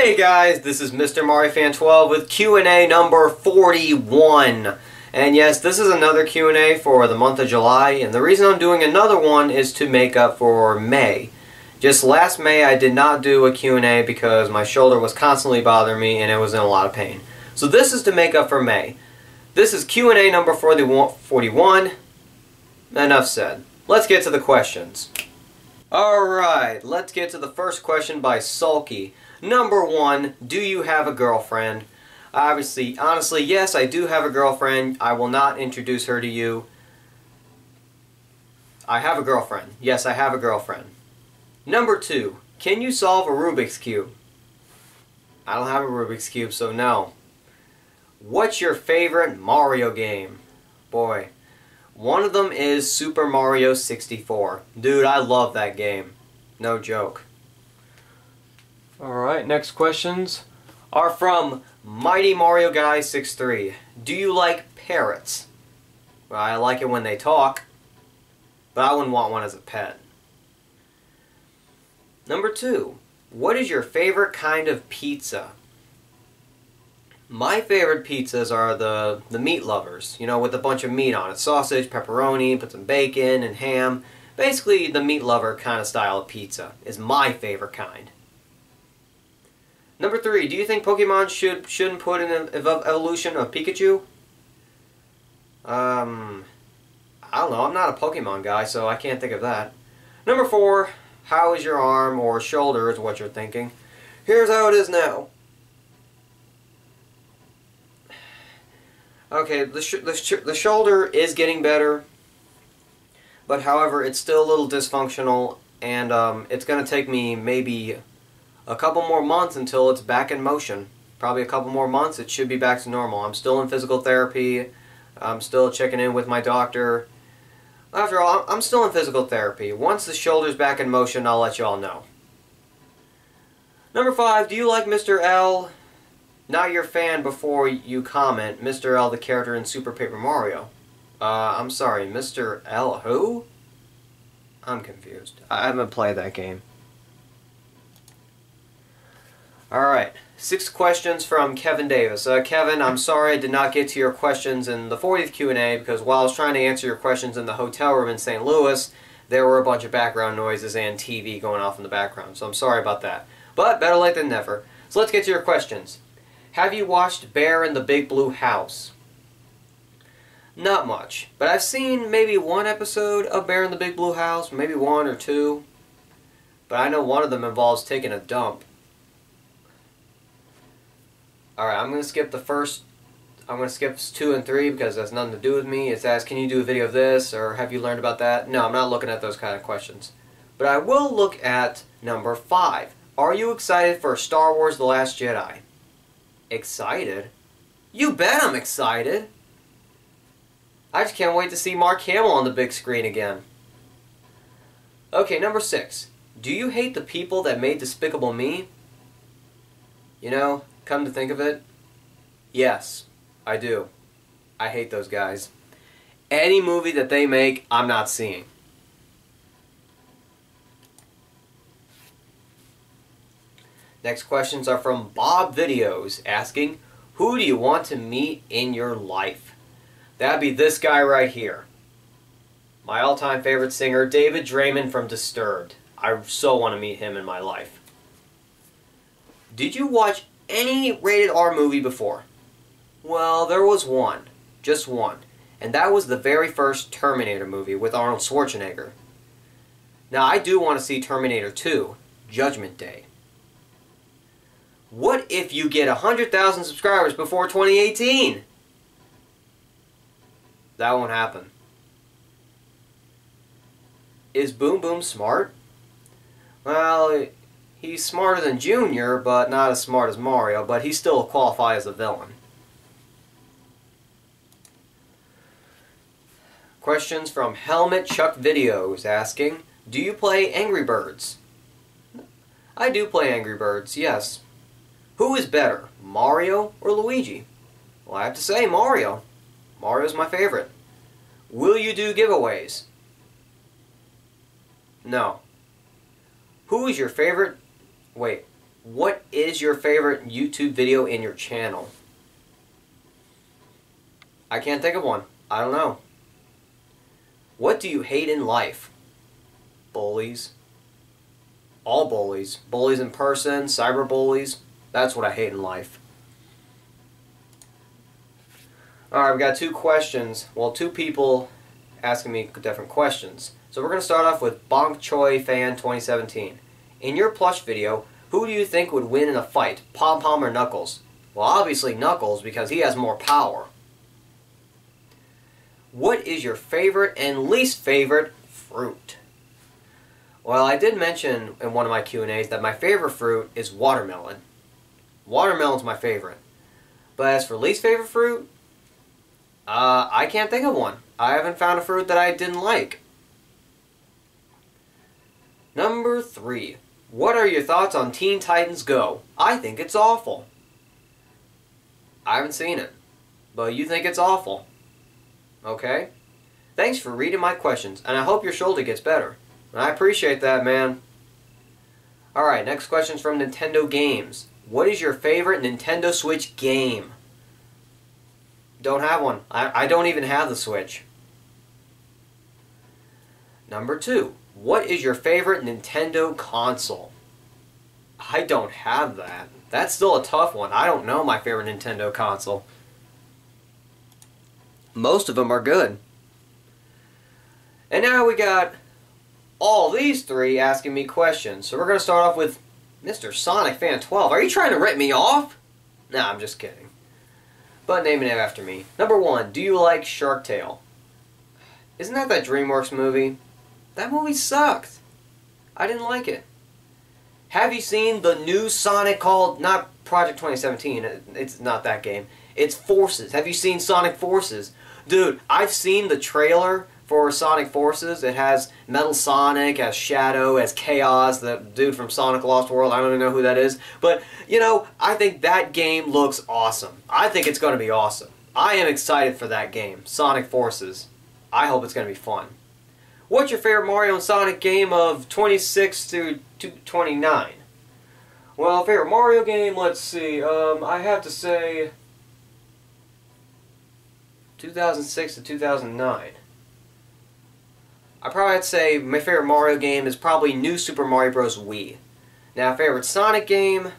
Hey guys, this is Mr. Mario Fan 12 with Q&A number 41. And yes, this is another Q&A for the month of July, and the reason I'm doing another one is to make up for May. Just last May I did not do a Q&A because my shoulder was constantly bothering me and I was in a lot of pain. So this is to make up for May. This is Q&A number 41. Enough said. Let's get to the questions. Alright, let's get to the first question by Sulky. Number 1, do you have a girlfriend? Honestly, yes, I do have a girlfriend. I will not introduce her to you. I have a girlfriend. Yes, I have a girlfriend. Number 2, can you solve a Rubik's Cube? I don't have a Rubik's Cube, so no. What's your favorite Mario game? Boy, one of them is Super Mario 64. Dude, I love that game. No joke. Alright, next questions are from Mighty Mario Guy 63. Do you like parrots? Well, I like it when they talk, but I wouldn't want one as a pet. Number 2, what is your favorite kind of pizza? My favorite pizzas are the meat lovers, you know, with a bunch of meat on it. Sausage, pepperoni, put some bacon and ham. Basically, the meat lover kind of style of pizza is my favorite kind. Number 3, do you think Pokemon shouldn't put in an evolution of Pikachu? I don't know. I'm not a Pokemon guy, so I can't think of that. Number 4, how is your arm or shoulder is what you're thinking. Here's how it is now. Okay, the shoulder is getting better, but however, it's still a little dysfunctional, and it's going to take me maybe a couple more months until it's back in motion. Probably a couple more months, it should be back to normal. I'm still in physical therapy. I'm still checking in with my doctor. After all, I'm still in physical therapy. Once the shoulder's back in motion, I'll let you all know. Number 5, do you like Mr. L? Not your fan before you comment. Mr. L, the character in Super Paper Mario. I'm sorry, Mr. L who? I'm confused. I haven't played that game. Alright, 6 questions from Kevin Davis. Kevin, I'm sorry I did not get to your questions in the 40th Q&A because while I was trying to answer your questions in the hotel room in St. Louis, there were a bunch of background noises and TV going off in the background, so I'm sorry about that. But better late than never. So let's get to your questions. Have you watched Bear in the Big Blue House? Not much, but I've seen maybe one episode of Bear in the Big Blue House, maybe 1 or 2. But I know one of them involves taking a dump. Alright, I'm going to skip the first. I'm going to skip 2 and 3 because that's nothing to do with me. It's asked, can you do a video of this, or have you learned about that? No, I'm not looking at those kind of questions. But I will look at number 5. Are you excited for Star Wars The Last Jedi? Excited? You bet I'm excited! I just can't wait to see Mark Hamill on the big screen again. Okay, number 6. Do you hate the people that made Despicable Me? You know, come to think of it, yes, I do. I hate those guys. Any movie that they make, I'm not seeing. Next questions are from Bob Videos, asking, who do you want to meet in your life? That'd be this guy right here. My all-time favorite singer, David Draymond from Disturbed. I so want to meet him in my life. Did you watch any rated R movie before? Well, there was one. Just one. And that was the very first Terminator movie with Arnold Schwarzenegger. Now, I do want to see Terminator 2, Judgment Day. What if you get 100,000 subscribers before 2018? That won't happen. Is Boom Boom smart? Well, he's smarter than Junior, but not as smart as Mario, but he still qualifies as a villain. Questions from Helmet Chuck Videos asking, do you play Angry Birds? I do play Angry Birds, yes. Who is better, Mario or Luigi? Well, I have to say Mario. Mario's my favorite. Will you do giveaways? No. Who is your favorite... Wait. What is your favorite YouTube video in your channel? I can't think of one. I don't know. What do you hate in life? Bullies. All bullies. Bullies in person, cyber bullies. That's what I hate in life. Alright, we've got two questions. Well, two people asking me different questions. So we're going to start off with Bonk Choi Fan 2017. In your plush video, who do you think would win in a fight, Pom Pom or Knuckles? Well, obviously Knuckles, because he has more power. What is your favorite and least favorite fruit? Well, I did mention in one of my Q&As that my favorite fruit is watermelon. Watermelon's my favorite. But as for least favorite fruit, I can't think of one. I haven't found a fruit that I didn't like. Number 3. What are your thoughts on Teen Titans Go? I think it's awful. I haven't seen it, but you think it's awful. Okay? Thanks for reading my questions, and I hope your shoulder gets better. I appreciate that, man. Alright, next question's from Nintendo Games. What is your favorite Nintendo Switch game? Don't have one. I don't even have the Switch. Number 2. What is your favorite Nintendo console? I don't have that. That's still a tough one. I don't know my favorite Nintendo console. Most of them are good. And now we got all these three asking me questions. So we're going to start off with Mr. Sonic Fan 12. Are you trying to rip me off? Nah, I'm just kidding. But name it after me. Number 1, do you like Shark Tale? Isn't that DreamWorks movie? That movie sucked. I didn't like it. Have you seen the new Sonic called, not Project 2017, it's not that game. It's Forces. Have you seen Sonic Forces? Dude, I've seen the trailer for Sonic Forces. It has Metal Sonic, has Shadow, has Chaos, the dude from Sonic Lost World. I don't even know who that is. But, you know, I think that game looks awesome. I think it's going to be awesome. I am excited for that game, Sonic Forces. I hope it's going to be fun. What's your favorite Mario and Sonic game of 26 to 29? Well, favorite Mario game, let's see. I have to say 2006 to 2009. I probably have to say my favorite Mario game is probably New Super Mario Bros. Wii. Now, favorite Sonic game,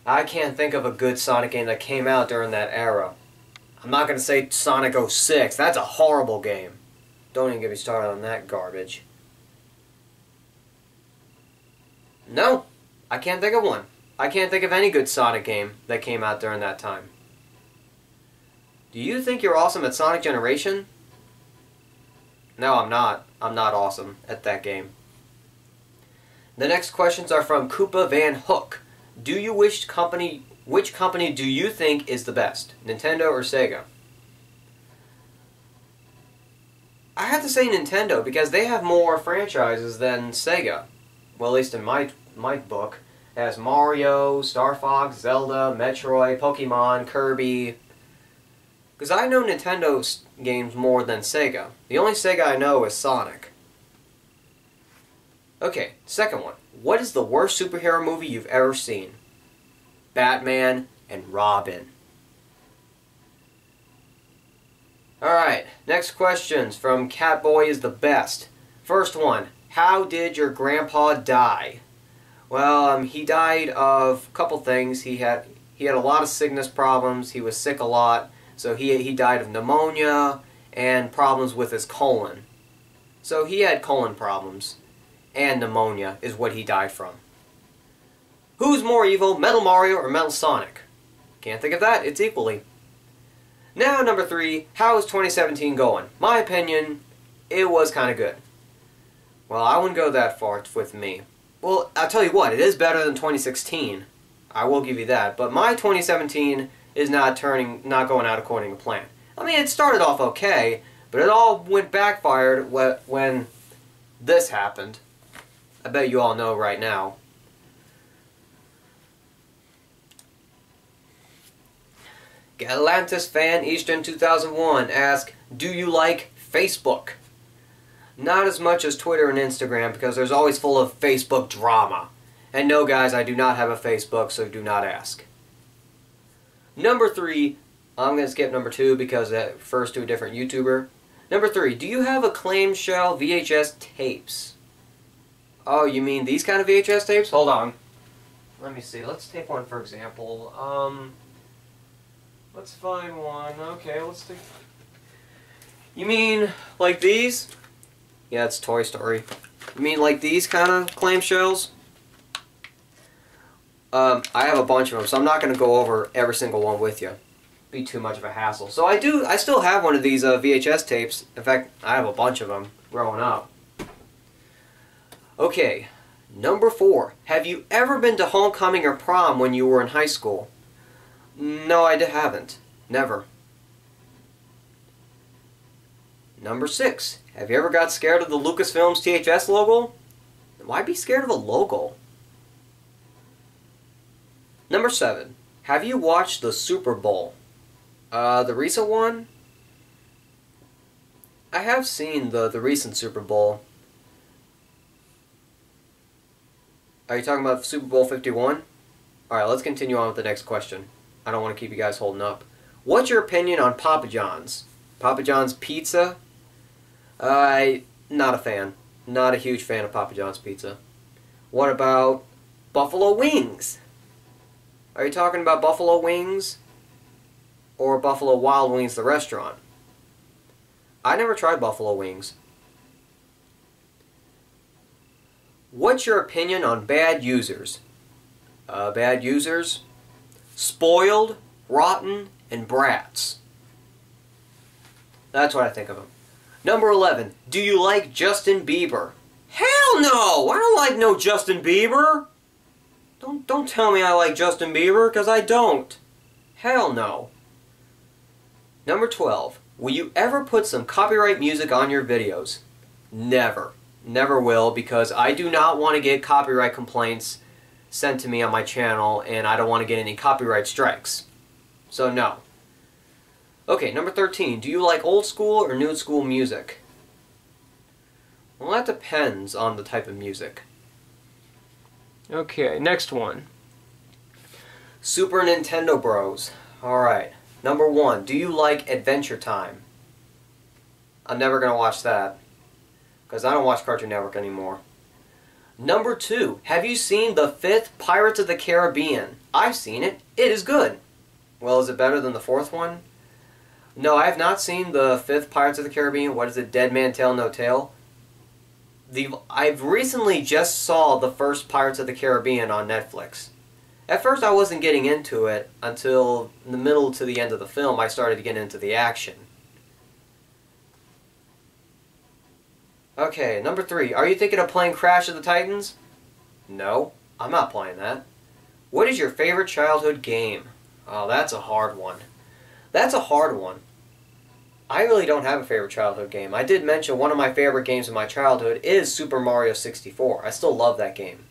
I can't think of a good Sonic game that came out during that era. I'm not going to say Sonic 06. That's a horrible game. Don't even get me started on that garbage. No, I can't think of one. I can't think of any good Sonic game that came out during that time. Do you think you're awesome at Sonic Generation? No, I'm not. I'm not awesome at that game. The next questions are from Koopa Van Hook. Which company do you think is the best? Nintendo or Sega? I have to say Nintendo because they have more franchises than Sega. Well, at least in my book. It has Mario, Star Fox, Zelda, Metroid, Pokemon, Kirby. Because I know Nintendo's games more than Sega. The only Sega I know is Sonic. Okay, second one. What is the worst superhero movie you've ever seen? Batman and Robin. Alright, next questions from Catboy is the Best. First one. How did your grandpa die? Well, he died of a couple things. He had a lot of sickness problems. He was sick a lot. So he died of pneumonia and problems with his colon. So he had colon problems. And pneumonia is what he died from. Who's more evil, Metal Mario or Metal Sonic? Can't think of that. It's equally. Now, number 3. How is 2017 going? My opinion, it was kind of good. Well, I wouldn't go that far with me. Well, I'll tell you what. It is better than 2016. I will give you that. But my 2017 is not going out according to plan. I mean, it started off okay, but it all went backfired when this happened. I bet you all know right now. Galantis Fan Eastern 2001 asks, do you like Facebook? Not as much as Twitter and Instagram because there's always full of Facebook drama. And no, guys, I do not have a Facebook, so do not ask. Number 3, I'm going to skip number 2 because that refers to a different YouTuber. Number 3, do you have a clamshell VHS tapes? Oh, you mean these kind of VHS tapes? Hold on. Let me see. Let's take one for example. Let's find one. Okay, let's take... You mean like these? Yeah, it's Toy Story. You mean like these kind of clamshells? I have a bunch of them, so I'm not going to go over every single one with you. Be too much of a hassle. So I still have one of these VHS tapes. In fact, I have a bunch of them growing up. Okay, number 4. Have you ever been to homecoming or prom when you were in high school? No, I haven't. Never. Number 6. Have you ever got scared of the Lucasfilms THS logo? Why be scared of a logo? Number 7. Have you watched the Super Bowl? The recent one? I have seen the recent Super Bowl. Are you talking about Super Bowl 51? Alright, let's continue on with the next question. I don't want to keep you guys holding up. What's your opinion on Papa John's? Papa John's pizza? Not a fan. Not a huge fan of Papa John's pizza. What about Buffalo Wings? Are you talking about Buffalo Wings or Buffalo Wild Wings, the restaurant? I never tried Buffalo Wings. What's your opinion on bad users? Bad users? Spoiled, rotten, and brats. That's what I think of them. Number 11. Do you like Justin Bieber? Hell no! I don't like no Justin Bieber! Don't tell me I like Justin Bieber, because I don't. Hell no. Number 12. Will you ever put some copyright music on your videos? Never. Never will, because I do not want to get copyright complaints sent to me on my channel, and I don't want to get any copyright strikes. So no. Okay, number 13. Do you like old school or new school music? Well, that depends on the type of music. Okay, next one. Super Nintendo Bros. Alright. Number 1. Do you like Adventure Time? I'm never going to watch that, because I don't watch Cartoon Network anymore. Number 2. Have you seen the 5th Pirates of the Caribbean? I've seen it. It is good. Well, is it better than the 4th one? No, I have not seen the 5th Pirates of the Caribbean. What is it? Dead Man Tell No Tale? I've recently just saw the first Pirates of the Caribbean on Netflix. At first I wasn't getting into it until the middle to the end of the film I started to get into the action. Okay, number 3. Are you thinking of playing Crash of the Titans? No, I'm not playing that. What is your favorite childhood game? Oh, that's a hard one. That's a hard one. I really don't have a favorite childhood game. I did mention one of my favorite games in my childhood is Super Mario 64. I still love that game.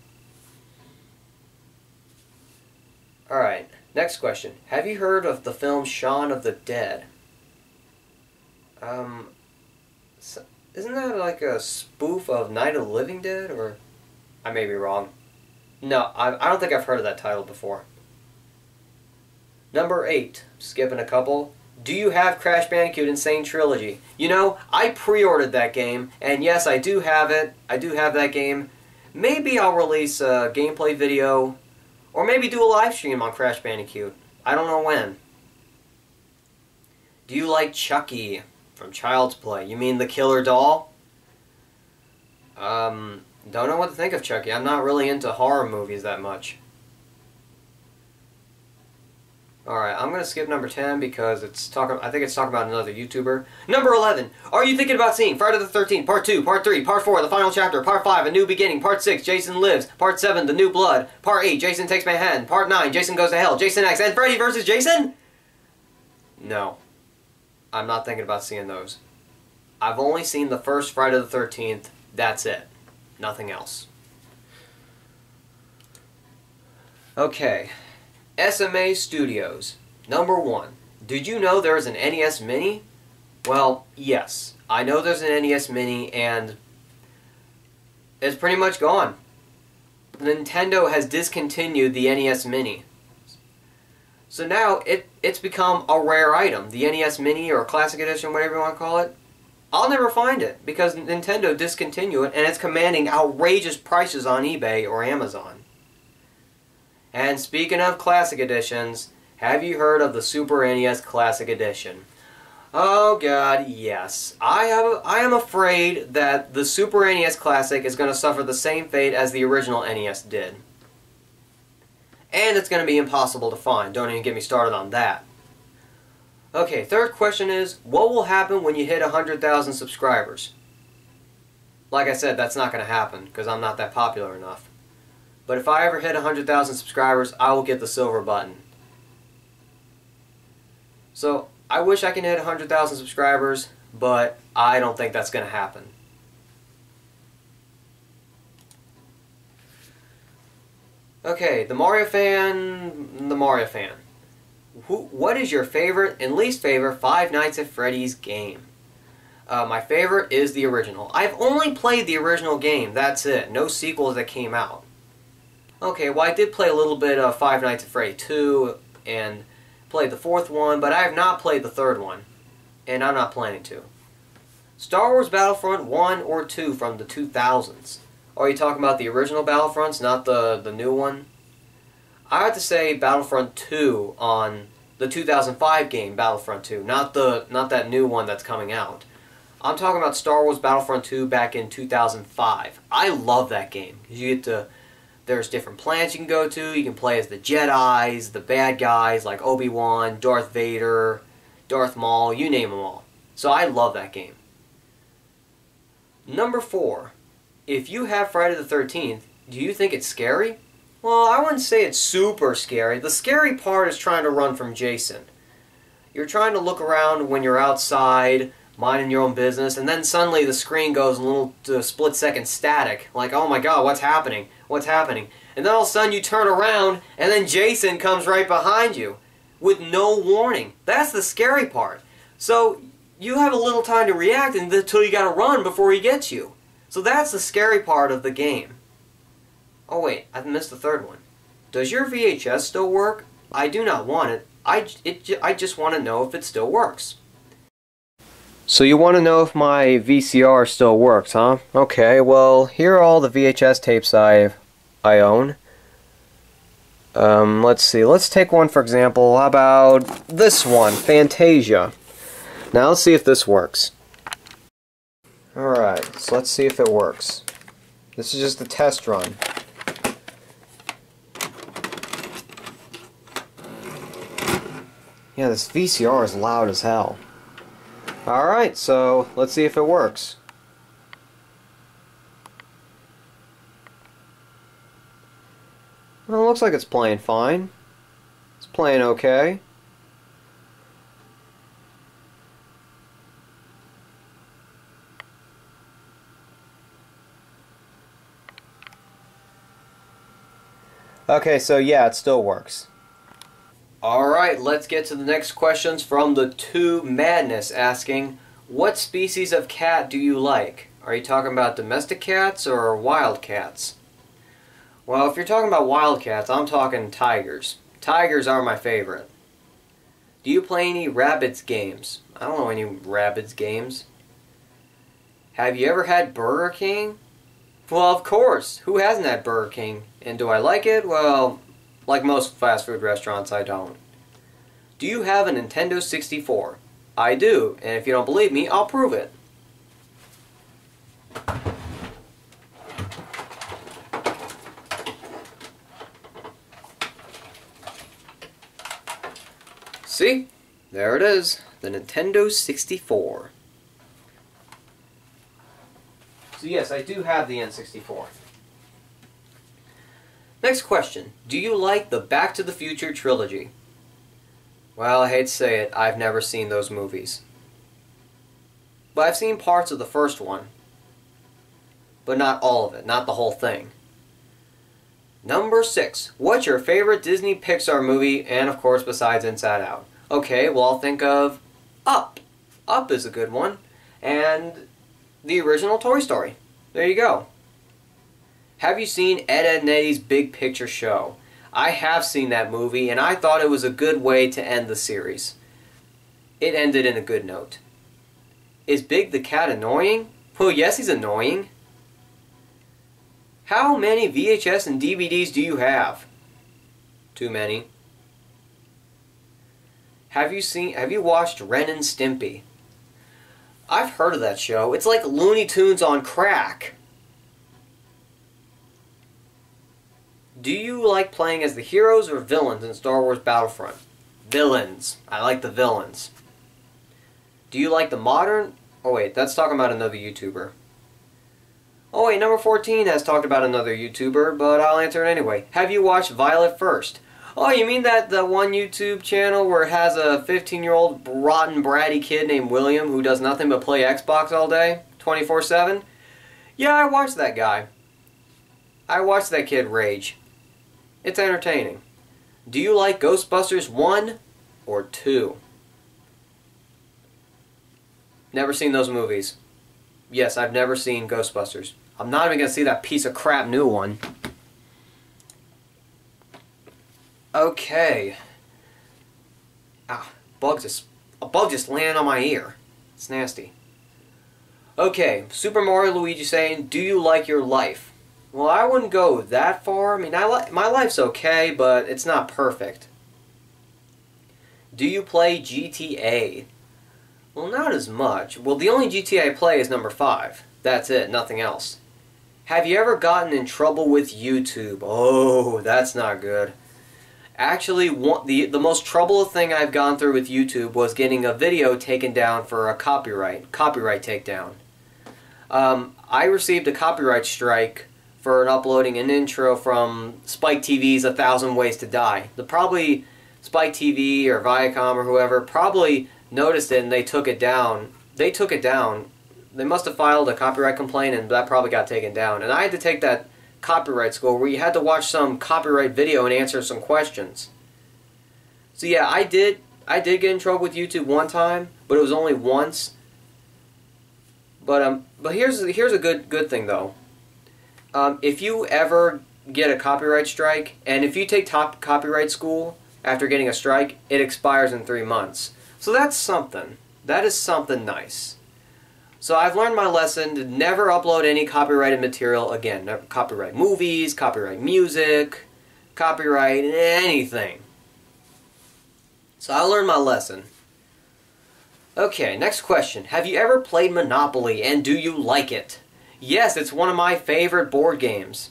Alright, next question. Have you heard of the film Shaun of the Dead? Isn't that like a spoof of Night of the Living Dead? Or I may be wrong. No, I don't think I've heard of that title before. Number 8. Skipping a couple. Do you have Crash Bandicoot Insane Trilogy? You know, I pre-ordered that game, and yes, I do have it. I do have that game. Maybe I'll release a gameplay video, or maybe do a live stream on Crash Bandicoot. I don't know when. Do you like Chucky from Child's Play? You mean the killer doll? Don't know what to think of Chucky. I'm not really into horror movies that much. Alright, I'm going to skip number 10 because I think it's talking about another YouTuber. Number 11. Are you thinking about seeing Friday the 13th, Part 2, Part 3, Part 4, The Final Chapter, Part 5, A New Beginning, Part 6, Jason Lives, Part 7, The New Blood, Part 8, Jason Takes Manhattan, Part 9, Jason Goes to Hell, Jason X, and Freddy vs. Jason? No. I'm not thinking about seeing those. I've only seen the first Friday the 13th. That's it. Nothing else. Okay. SMA Studios. Number 1. Did you know there is an NES Mini? Well, yes. I know there's an NES Mini, and it's pretty much gone. Nintendo has discontinued the NES Mini. So now it's become a rare item. The NES Mini or Classic Edition, whatever you want to call it. I'll never find it because Nintendo discontinued it and it's commanding outrageous prices on eBay or Amazon. And speaking of Classic Editions, have you heard of the Super NES Classic Edition? Oh god, yes. I am afraid that the Super NES Classic is going to suffer the same fate as the original NES did. And it's going to be impossible to find. Don't even get me started on that. Okay, third question is, what will happen when you hit 100,000 subscribers? Like I said, that's not going to happen because I'm not that popular enough. But if I ever hit 100,000 subscribers, I will get the silver button. So, I wish I could hit 100,000 subscribers, but I don't think that's going to happen. Okay, the Mario fan. What is your favorite and least favorite Five Nights at Freddy's game? My favorite is the original. I've only played the original game, that's it. No sequels that came out. Okay, well I did play a little bit of Five Nights at Freddy 2 and played the fourth one, but I have not played the third one. And I'm not planning to. Star Wars Battlefront 1 or 2 from the 2000s. Are you talking about the original Battlefronts, not the new one? I have to say Battlefront 2 on the 2005 game Battlefront 2, not that new one that's coming out. I'm talking about Star Wars Battlefront 2 back in 2005. I love that game. You get to, there's different planets you can go to. You can play as the Jedis, the bad guys like Obi-Wan, Darth Vader, Darth Maul, you name them all. So I love that game. Number 4. If you have Friday the 13th, do you think it's scary? Well, I wouldn't say it's super scary. The scary part is trying to run from Jason. You're trying to look around when you're outside, minding your own business, and then suddenly the screen goes a little split-second static. Like, oh my god, what's happening? What's happening? And then all of a sudden you turn around, and then Jason comes right behind you with no warning. That's the scary part. So you have a little time to react until you gotta run before he gets you. So that's the scary part of the game. Oh wait, I've missed the third one. Does your VHS still work? I do not want it. I just want to know if it still works. So you want to know if my VCR still works, huh? Okay, well, here are all the VHS tapes I own. Let's see. Let's take one for example. How about this one, Fantasia. Now let's see if this works. Alright, so let's see if it works. This is just a test run. Yeah, this VCR is loud as hell. Alright, so let's see if it works. Well, it looks like it's playing fine. It's playing okay. Okay, so yeah, it still works. Alright, let's get to the next questions from the 2 Madness asking, what species of cat do you like? Are you talking about domestic cats or wild cats? Well, if you're talking about wild cats, I'm talking tigers. Tigers are my favorite. Do you play any Rabbids games? I don't know any Rabbids games. Have you ever had Burger King? Well, of course. Who hasn't had Burger King? And do I like it? Well, like most fast food restaurants, I don't. Do you have a Nintendo 64? I do, and if you don't believe me, I'll prove it. See? There it is. The Nintendo 64. So yes, I do have the N64. Next question. Do you like the Back to the Future trilogy? Well, I hate to say it, I've never seen those movies. But I've seen parts of the first one. But not all of it, not the whole thing. Number 6. What's your favorite Disney Pixar movie, and of course besides Inside Out? Okay, well I'll think of Up. Up is a good one. And the original Toy Story. There you go. Have you seen Ed, Edd n Eddy's Big Picture Show? I have seen that movie, and I thought it was a good way to end the series. It ended in a good note. Is Big the Cat annoying? Well, yes, he's annoying. How many VHS and DVDs do you have? Too many. Have you watched Ren and Stimpy? I've heard of that show. It's like Looney Tunes on crack. Do you like playing as the heroes or villains in Star Wars Battlefront? Villains. I like the villains. Do you like the modern... Oh wait, that's talking about another YouTuber. Oh wait, number 14 has talked about another YouTuber, but I'll answer it anyway. Have you watched Violet First? Oh, you mean that the one YouTube channel where it has a 15-year-old rotten bratty kid named William who does nothing but play Xbox all day, 24/7? Yeah, I watched that guy. I watched that kid rage. It's entertaining. Do you like Ghostbusters 1 or 2? Never seen those movies. Yes, I've never seen Ghostbusters. I'm not even going to see that piece of crap new one. Okay. Ah, a bug just landed on my ear. It's nasty. Okay, Super Mario Luigi saying, do you like your life? Well, I wouldn't go that far. I mean, my life's okay, but it's not perfect. Do you play GTA? Well, not as much. Well, the only GTA I play is number 5. That's it, nothing else. Have you ever gotten in trouble with YouTube? Oh, that's not good. Actually, the most troubled thing I've gone through with YouTube was getting a video taken down for a copyright takedown. I received a copyright strike for uploading an intro from Spike TV's 1,000 Ways to Die. Probably Spike TV or Viacom or whoever probably noticed it and they took it down. They took it down. They must have filed a copyright complaint and that probably got taken down. And I had to take that copyright school where you had to watch some copyright video and answer some questions. So yeah, I did get in trouble with YouTube one time, but it was only once. But here's a good thing though. If you ever get a copyright strike, and if you take top copyright school after getting a strike, it expires in 3 months. So that's something. That is something nice. So I've learned my lesson to never upload any copyrighted material again. Never copyright movies, copyright music, copyright anything. So I learned my lesson. Okay, next question. Have you ever played Monopoly and do you like it? Yes, it's one of my favorite board games.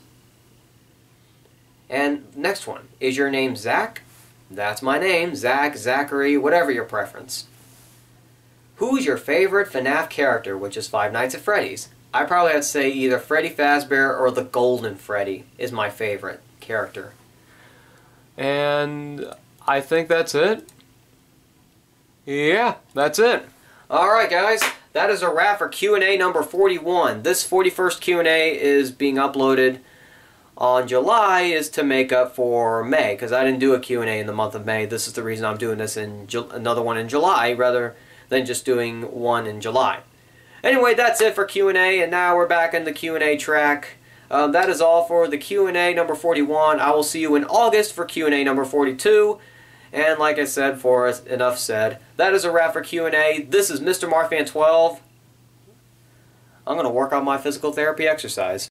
And next one. Is your name Zach? That's my name. Zach, Zachary, whatever your preference. Who's your favorite FNAF character, which is Five Nights at Freddy's? I probably have to say either Freddy Fazbear or the Golden Freddy is my favorite character. And I think that's it. Yeah, that's it. Alright guys, that is a wrap for Q&A number 41. This 41st Q&A is being uploaded on July is to make up for May, because I didn't do a Q&A in the month of May. This is the reason I'm doing this in another one in July rather than just doing one in July. Anyway, that's it for Q&A, and now we're back in the Q&A track. That is all for the Q&A number 41. I will see you in August for Q&A number 42. And like I said, for enough said, that is a wrap for Q&A. This is Mr. Marfan 12. I'm going to work on my physical therapy exercise.